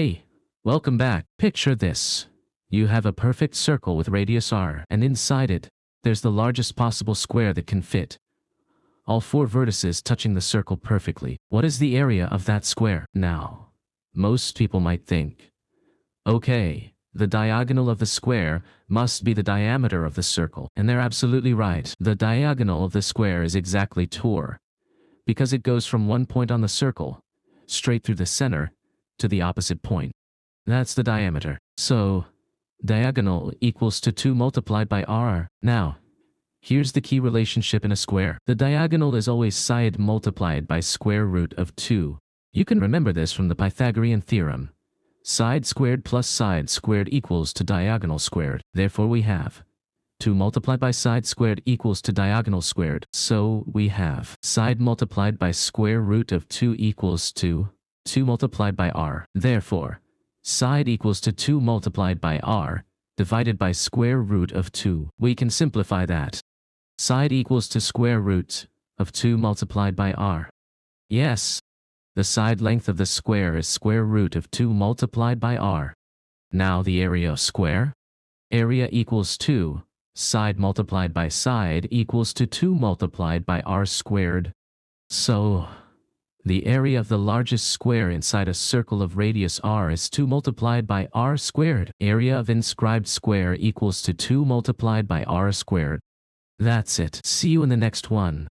Hey, welcome back. Picture this. You have a perfect circle with radius r, and inside it, there's the largest possible square that can fit. All four vertices touching the circle perfectly. What is the area of that square? Now, most people might think, okay, the diagonal of the square must be the diameter of the circle, and they're absolutely right. The diagonal of the square is exactly 2, because it goes from one point on the circle, straight through the center, to the opposite point. That's the diameter. So, diagonal equals to 2 multiplied by r. Now, here's the key relationship in a square. The diagonal is always side multiplied by square root of 2. You can remember this from the Pythagorean theorem. Side squared plus side squared equals to diagonal squared. Therefore we have 2 multiplied by side squared equals to diagonal squared. So we have side multiplied by square root of 2 equals to 2 multiplied by r. Therefore, side equals to 2 multiplied by r, divided by square root of 2. We can simplify that. Side equals to square root of 2 multiplied by r. Yes, the side length of the square is square root of 2 multiplied by r. Now the area of square? Area equals 2. Side multiplied by side equals to 2 multiplied by r squared. So, the area of the largest square inside a circle of radius r is 2 multiplied by r squared. Area of inscribed square equals to 2 multiplied by r squared. That's it. See you in the next one.